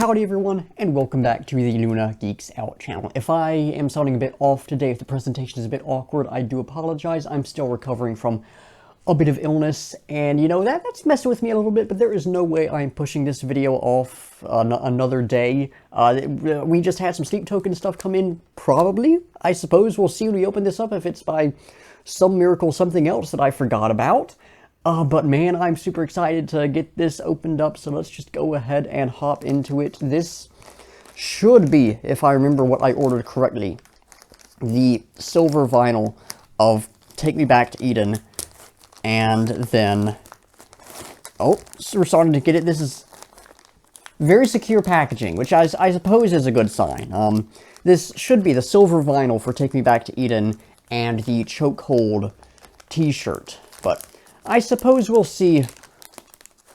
Howdy everyone, and welcome back to the Luna Geeks Out channel. If I am sounding a bit off today, if the presentation is a bit awkward, I do apologize. I'm still recovering from a bit of illness, and you know, that's messing with me a little bit, but there is no way I'm pushing this video off another day. We just had some sleep token stuff come in, probably. I suppose we'll see when we open this up if it's by some miracle something else that I forgot about. But man, I'm super excited to get this opened up, so let's just go ahead and hop into it. This should be, if I remember what I ordered correctly, the silver vinyl of Take Me Back to Eden, and then, oh, so we're starting to get it. This is very secure packaging, which I suppose is a good sign. This should be the silver vinyl for Take Me Back to Eden and the Chokehold t-shirt, but I suppose we'll see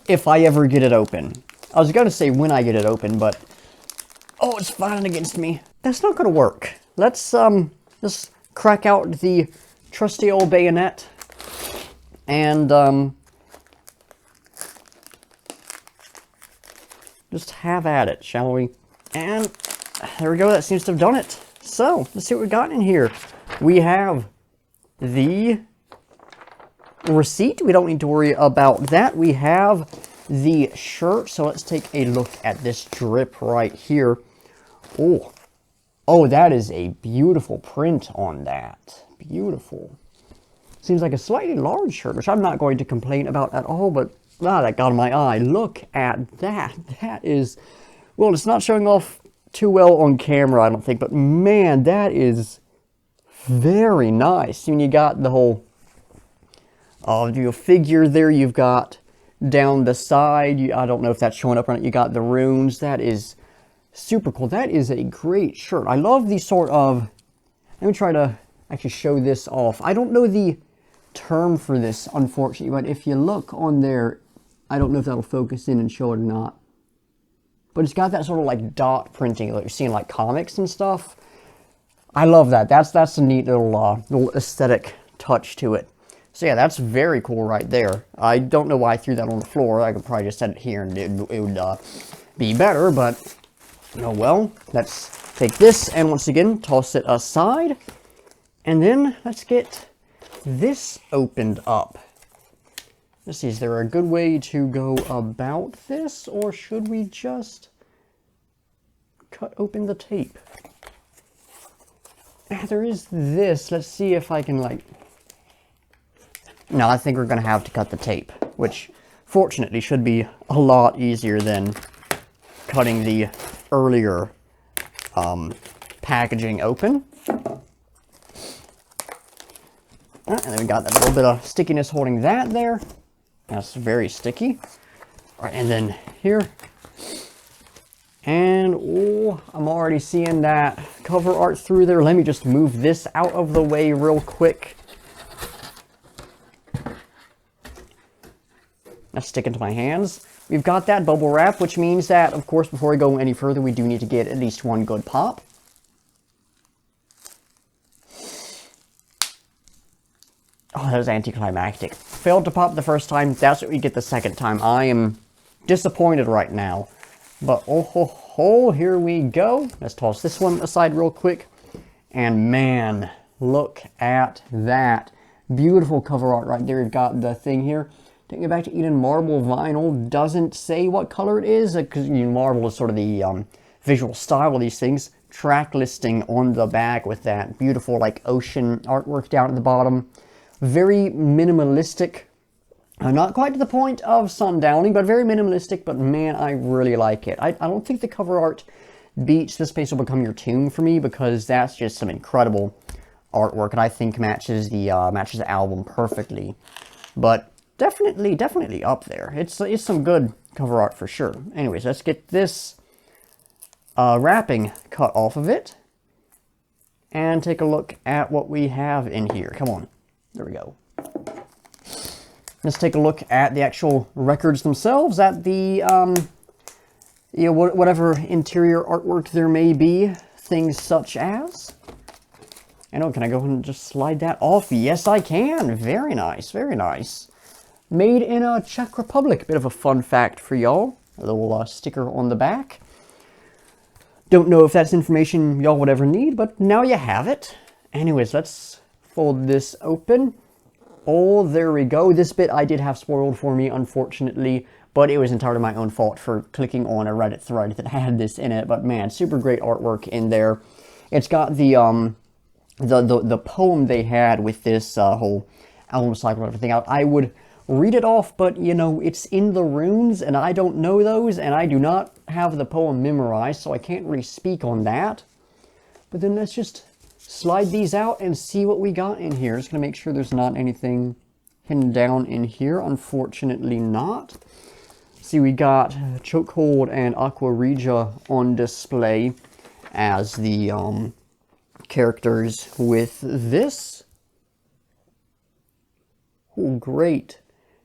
if I ever get it open. I was going to say when I get it open, but oh, it's fighting against me. That's not going to work. Let's just crack out the trusty old bayonet and just have at it, shall we? And there we go. That seems to have done it. So let's see what we got in here. We have the receipt. We don't need to worry about that. We have the shirt, so let's take a look at this drip right here. Oh, that is a beautiful print on that. Beautiful. Seems like a slightly large shirt, which I'm not going to complain about at all, but that got my eye. Look at that. That is, well, it's not showing off too well on camera, I don't think, but man, that is very nice. I mean, you got the whole your figure there, you've got down the side, I don't know if that's showing up or not, you got the runes. That is super cool. That is a great shirt. I love the sort of, let me try to actually show this off. I don't know the term for this, unfortunately, but if you look on there, I don't know if that'll focus in and show it or not, but it's got that sort of like dot printing like you're seeing like comics and stuff. I love that. That's a neat little aesthetic touch to it. So yeah, that's very cool right there. I don't know why I threw that on the floor. I could probably just set it here and it would be better, but oh well. Let's take this and once again toss it aside. And then let's get this opened up. Let's see, is there a good way to go about this, or should we just cut open the tape? There is this. Let's see if I can like... No, I think we're going to have to cut the tape, which fortunately should be a lot easier than cutting the earlier packaging open. And then we got that little bit of stickiness holding that there. That's very sticky. All right, and then here. And oh, I'm already seeing that cover art through there. Let me just move this out of the way real quick. Stick into my hands. We've got that bubble wrap, which means that, of course, before we go any further, we do need to get at least one good pop. Oh, that was anticlimactic. Failed to pop the first time. That's what we get the second time. I am disappointed right now. But oh ho ho, here we go. Let's toss this one aside real quick. And man, look at that. Beautiful cover art right there. We've got the thing here. Take Me Back to Eden marble vinyl. Doesn't say what color it is, because marble is sort of the visual style of these things. Track listing on the back with that beautiful like ocean artwork down at the bottom. Very minimalistic. Not quite to the point of sundowning, but very minimalistic. But man, I really like it. I don't think the cover art beats This Place Will Become Your Tomb for me, because that's just some incredible artwork, and I think matches the album perfectly. But definitely up there. It's some good cover art for sure. Anyways, let's get this wrapping cut off of it and take a look at what we have in here. Come on. There we go. Let's take a look at the actual records themselves, at the whatever interior artwork there may be, things such as... And oh, can I go ahead and just slide that off? Yes, I can. Very nice, very nice. Made in Czech Republic. Bit of a fun fact for y'all. A little sticker on the back. Don't know if that's information y'all would ever need, but now you have it. Anyways, let's fold this open. Oh, there we go. This bit I did have spoiled for me, unfortunately, but it was entirely my own fault for clicking on a Reddit thread that had this in it. But man, super great artwork in there. It's got the poem they had with this whole album cycle and everything out. I would read it off, but you know, it's in the runes and I don't know those, and I do not have the poem memorized, so I can't really speak on that. But then let's just slide these out and see what we got in here. Just gonna make sure there's not anything hidden down in here. Unfortunately not. See, we got Chokehold and Aqua Regia on display as the characters with this. Oh, great.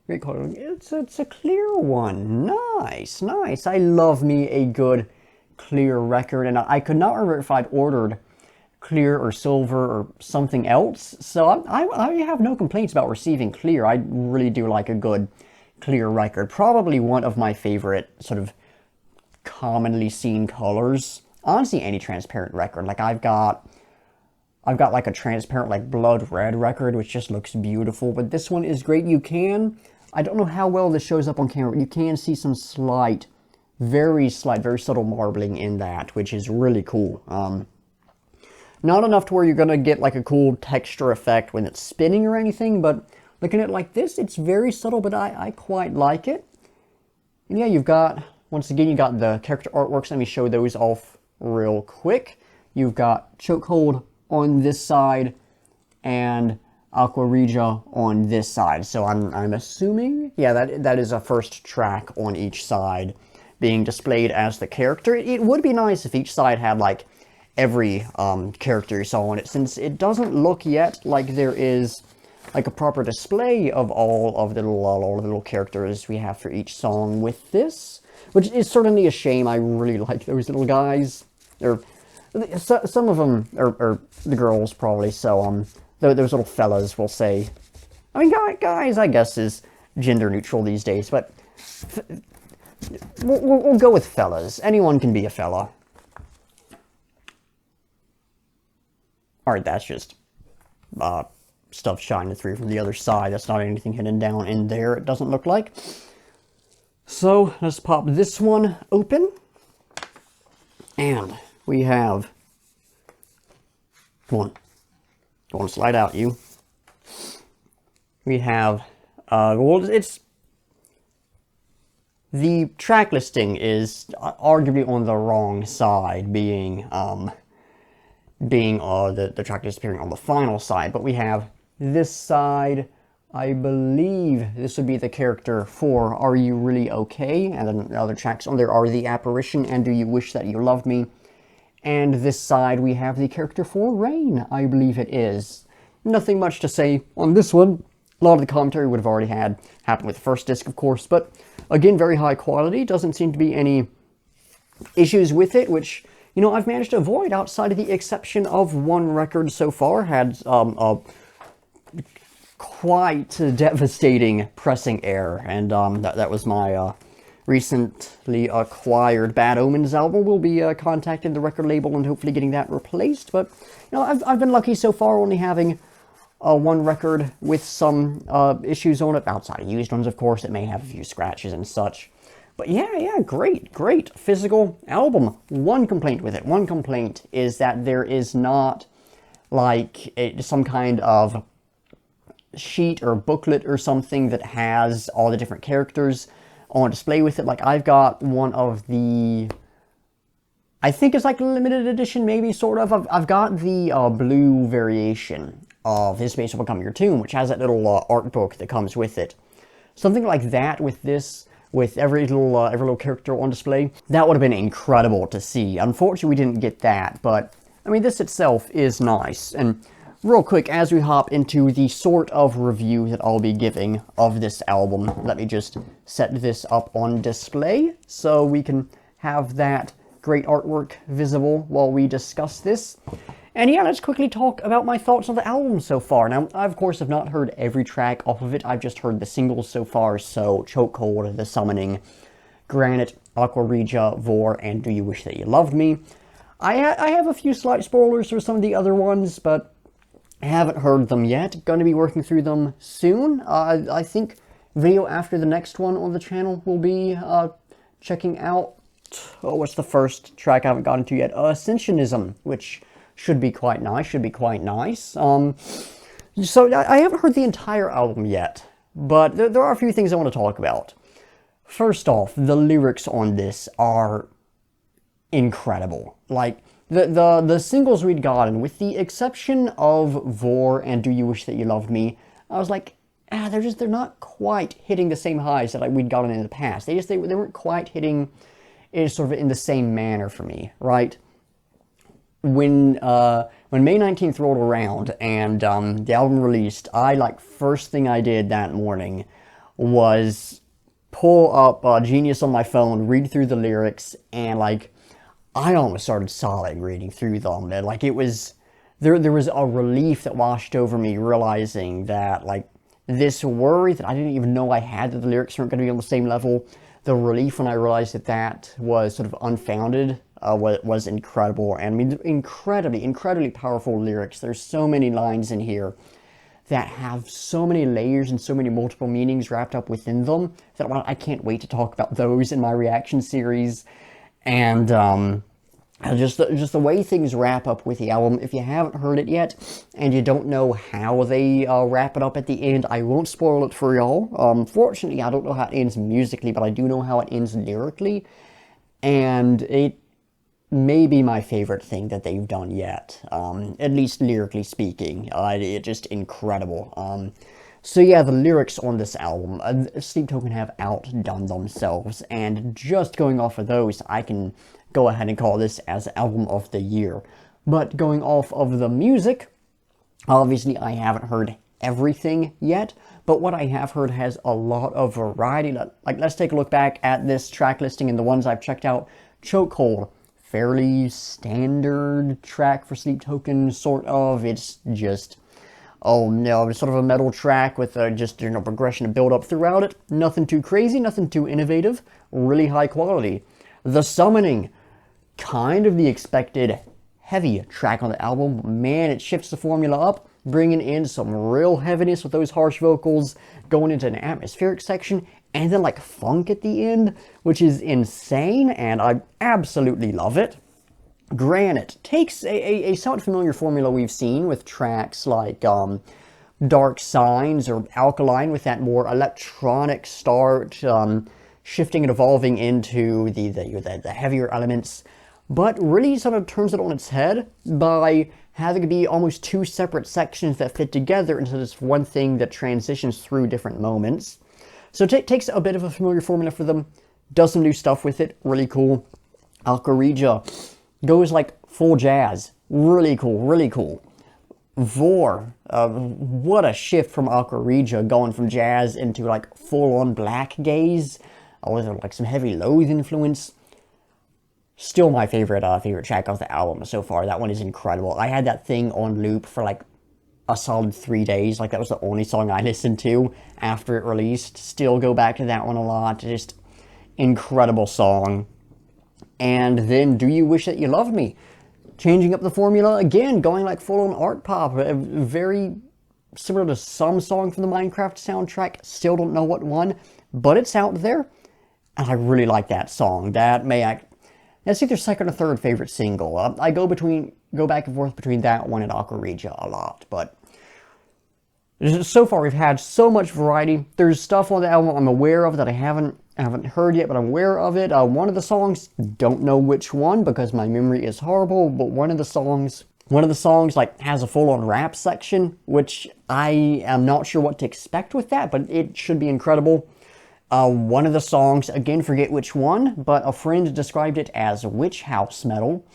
Great color. It's a clear one. Nice, nice. I love me a good clear record, and I could not remember if I'd ordered clear or silver or something else, so I have no complaints about receiving clear. I really do like a good clear record. Probably one of my favorite sort of commonly seen colors. Honestly, any transparent record. Like I've got like a transparent like blood red record, which just looks beautiful, but this one is great. You can, I don't know how well this shows up on camera, but you can see some slight, very subtle marbling in that, which is really cool. Not enough to where you're gonna get like a cool texture effect when it's spinning or anything, but looking at it like this, it's very subtle, but I quite like it. And yeah, you've got, once again, you got the character artworks. Let me show those off real quick. You've got Chokehold on this side and Aqua Regia on this side. So I'm assuming, yeah, that is a first track on each side being displayed as the character. It would be nice if each side had like every character you saw on it, since it doesn't look yet like there is like a proper display of all of the little characters we have for each song with this, which is certainly a shame. I really like those little guys. Or some of them are the girls probably. So those little fellas, we'll say. I mean, guys, I guess is gender neutral these days, but we'll go with fellas. Anyone can be a fella. Alright, that's just stuff shining through from the other side. That's not anything hidden down in there, it doesn't look like. So, let's pop this one open. And we have... Come on, slide out, you. We have... well, it's... The track listing is arguably on the wrong side, being the track disappearing on the final side, but we have this side. I believe this would be the character for Are You Really Okay? And then the other tracks on there are The Apparition and Do You Wish That You Loved Me? And this side we have the character for Rain, I believe it is. Nothing much to say on this one. A lot of the commentary would have already happened with the first disc, of course, but again, very high quality. Doesn't seem to be any issues with it, which, you know, I've managed to avoid outside of the exception of one record so far. Had a quite devastating pressing error, and that was my recently acquired Bad Omens album. We'll be contacting the record label and hopefully getting that replaced. But you know, I've been lucky so far, only having one record with some issues on it, outside of used ones, of course. It may have a few scratches and such. But yeah, great physical album. One complaint with it. One complaint is that there is not like some kind of sheet or booklet or something that has all the different characters on display with it. Like I've got one of the, I think it's like a limited edition, maybe, sort of. I've got the blue variation of His Space Will Become Your Tomb, which has that little art book that comes with it. Something like that with this, with every little character on display. That would have been incredible to see. Unfortunately, we didn't get that, but I mean, this itself is nice. And real quick, as we hop into the sort of review that I'll be giving of this album, let me just set this up on display so we can have that great artwork visible while we discuss this. And yeah, let's quickly talk about my thoughts on the album so far. Now, I, of course, have not heard every track off of it. I've just heard the singles so far, so Chokehold, The Summoning, Granite, Aqua Regia, Vor, and Do You Wish That You Loved Me. I have a few slight spoilers for some of the other ones, but I haven't heard them yet. Going to be working through them soon. I think video after the next one on the channel will be checking out, oh, what's the first track I haven't gotten to yet? Ascensionism, which should be quite nice, So I haven't heard the entire album yet, but there are a few things I want to talk about. First off, the lyrics on this are incredible. Like, the singles we'd gotten, with the exception of Vor and Do You Wish That You Loved Me, I was like, they're not quite hitting the same highs that we'd gotten in the past. They weren't quite hitting it sort of in the same manner for me, right? When May 19th rolled around and the album released, first thing I did that morning was pull up Genius on my phone, read through the lyrics, and I almost started sobbing reading through them. And it was, there was a relief that washed over me, realizing that this worry that I didn't even know I had, that the lyrics weren't going to be on the same level, the relief when I realized that was sort of unfounded, was incredible. And I mean, incredibly powerful lyrics. There's so many lines in here that have so many layers and so many multiple meanings wrapped up within them that I can't wait to talk about those in my reaction series. And just the way things wrap up with the album. If you haven't heard it yet and you don't know how they wrap it up at the end, I won't spoil it for y'all. Fortunately, I don't know how it ends musically, but I do know how it ends lyrically, and it may be my favorite thing that they've done yet, at least lyrically speaking. It's just incredible. So yeah, the lyrics on this album, Sleep Token have outdone themselves, and just going off of those, I can go ahead and call this as Album of the Year. But going off of the music, obviously I haven't heard everything yet, but what I have heard has a lot of variety. Let's take a look back at this track listing and the ones I've checked out. Chokehold, fairly standard track for Sleep Token, sort of. It's just, oh no, it's sort of a metal track with just, progression and build up throughout it. Nothing too crazy, nothing too innovative, really high quality. The Summoning, kind of the expected heavy track on the album. Man, it shifts the formula up, bringing in some real heaviness with those harsh vocals, going into an atmospheric section, and then funk at the end, which is insane, and I absolutely love it. Granite takes a somewhat familiar formula we've seen with tracks like Dark Signs or Alkaline, with that more electronic start, shifting and evolving into the heavier elements, but really sort of turns it on its head by having it be almost two separate sections that fit together into this one thing that transitions through different moments. So it takes a bit of a familiar formula for them, does some new stuff with it, really cool. Alcarija goes full jazz, really cool. Vor, what a shift from Alcarija, going from jazz into full-on black gaze, with some heavy Loathe influence. Still my favorite track off the album so far. That one is incredible. I had that thing on loop for a solid 3 days. That was the only song I listened to after it released. Still go back to that one a lot. Just incredible song. And then Do You Wish That You Loved Me, changing up the formula again, going full-on art pop, very similar to some song from the Minecraft soundtrack. Still don't know what one, but it's out there, and I really like that song. That's either second or third favorite single. I go back and forth between that one and Alcarija a lot, but so far we've had so much variety. There's stuff on the album I'm aware of that I haven't heard yet, but I'm aware of it. One of the songs, don't know which one because my memory is horrible, but one of the songs has a full-on rap section, which I am not sure what to expect with that, but it should be incredible. One of the songs, again, forget which one, but a friend described it as witch house metal,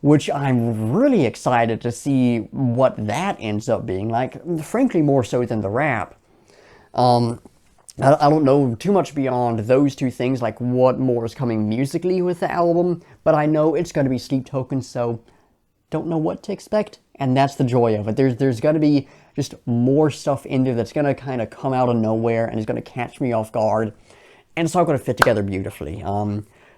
which I'm really excited to see what that ends up being frankly, more so than the rap. I don't know too much beyond those two things, what more is coming musically with the album, but I know it's going to be Sleep Token, so don't know what to expect, and that's the joy of it. There's going to be just more stuff in there that's going to kind of come out of nowhere and is going to catch me off guard, and it's all going to fit together beautifully.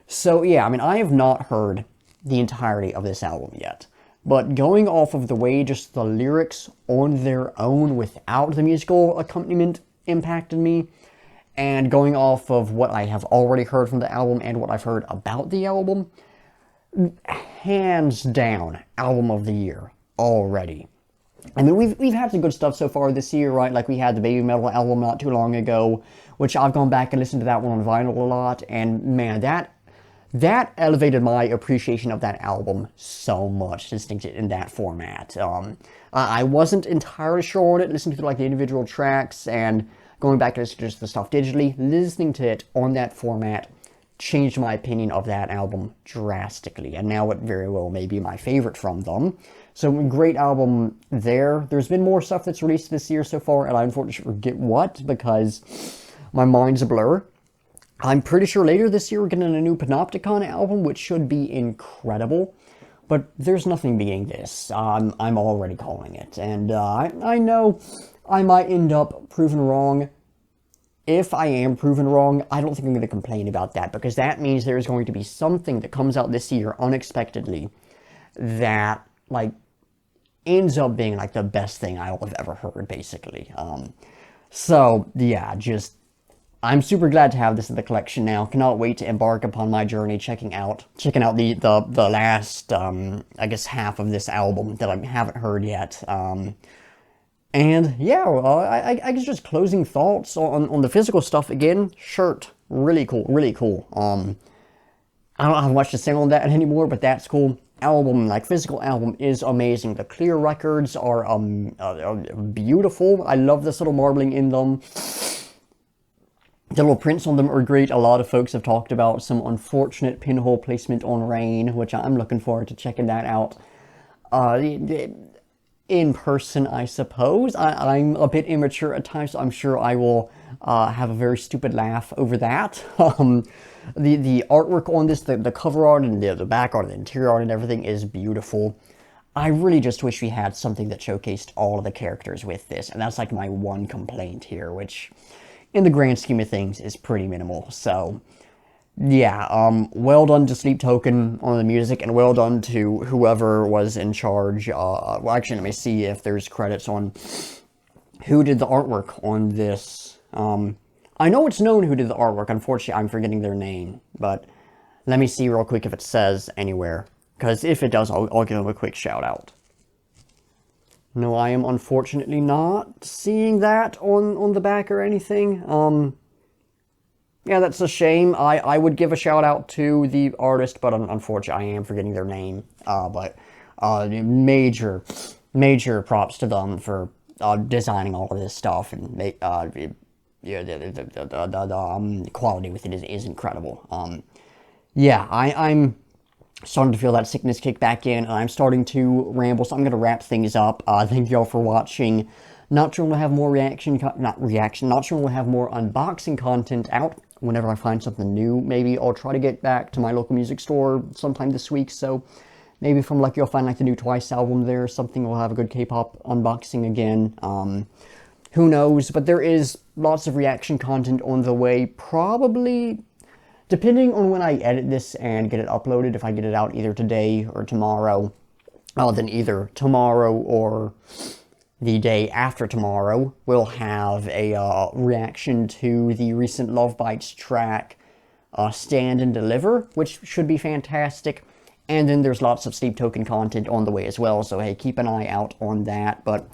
So yeah, I mean, I have not heard the entirety of this album yet. But going off of the way just the lyrics on their own without the musical accompaniment impacted me, and going off of what I have already heard from the album and what I've heard about the album, hands down, album of the year already. I mean, we've had some good stuff so far this year, right? Like we had the Baby Metal album not too long ago, which I've gone back and listened to that one on vinyl a lot, and man, that elevated my appreciation of that album so much, listening to it in that format. I wasn't entirely sure on it, listening to like the individual tracks and going back to just the stuff digitally. Listening to it on that format changed my opinion of that album drastically, and now it very well may be my favorite from them. So great album there. There's been more stuff that's released this year so far, and I unfortunately forget what because my mind's a blur. I'm pretty sure later this year we're getting a new Panopticon album, which should be incredible. But there's nothing beating this. I'm already calling it. And I know I might end up proven wrong. If I am proven wrong, I don't think I'm going to complain about that, because that means there's going to be something that comes out this year unexpectedly that, like, ends up being, like, the best thing I'll have ever heard, basically. So, yeah, just... I'm super glad to have this in the collection now. Cannot wait to embark upon my journey checking out the last, I guess, half of this album that I haven't heard yet. And yeah, I guess just closing thoughts on the physical stuff again. Shirt, really cool, really cool. I don't have much to say on that anymore, but that's cool. Album, like physical album, is amazing. The clear records are beautiful. I love this little marbling in them. The little prints on them are great. A lot of folks have talked about some unfortunate pinhole placement on Rain, which I'm looking forward to checking that out in person, I suppose. I'm a bit immature at times, so I'm sure I will have a very stupid laugh over that. The artwork on this, the cover art and the back art, the interior art and everything is beautiful. I really just wish we had something that showcased all of the characters with this, and that's like my one complaint here, which in the grand scheme of things is pretty minimal. So yeah, well done to Sleep Token on the music, and well done to whoever was in charge. Well, actually, let me see if there's credits on who did the artwork on this. I know it's known who did the artwork. Unfortunately, I'm forgetting their name, but let me see real quick if it says anywhere, because if it does, I'll give them a quick shout out. No, I am unfortunately not seeing that on the back or anything. Yeah, that's a shame. I would give a shout out to the artist, but unfortunately I am forgetting their name. But major props to them for designing all of this stuff, and the quality with it is incredible. Yeah, I'm starting to feel that sickness kick back in, and I'm starting to ramble, so I'm going to wrap things up. Thank y'all for watching. Not sure we'll have more not sure we'll have more unboxing content out whenever I find something new. Maybe I'll try to get back to my local music store sometime this week, so maybe if I'm lucky I'll find like the new Twice album there or something. We'll have a good K-pop unboxing again. Who knows, but there is lots of reaction content on the way, probably... Depending on when I edit this and get it uploaded, if I get it out either today or tomorrow, then either tomorrow or the day after tomorrow, we'll have a reaction to the recent Love Bites track, Stand and Deliver, which should be fantastic. And then there's lots of Sleep Token content on the way as well, so hey, keep an eye out on that. But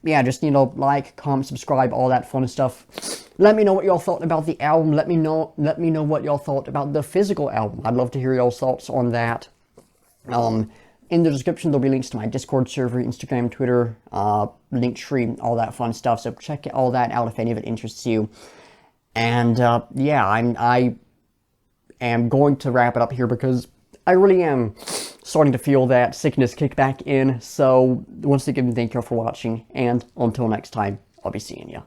yeah, just, like, comment, subscribe, all that fun stuff. Let me know what y'all thought about the album. Let me know what y'all thought about the physical album. I'd love to hear y'all's thoughts on that. In the description, there'll be links to my Discord server, Instagram, Twitter, Linktree, all that fun stuff. So check all that out if any of it interests you. And yeah, I am going to wrap it up here because I really am starting to feel that sickness kick back in. So once again, thank you all for watching, and until next time, I'll be seeing you.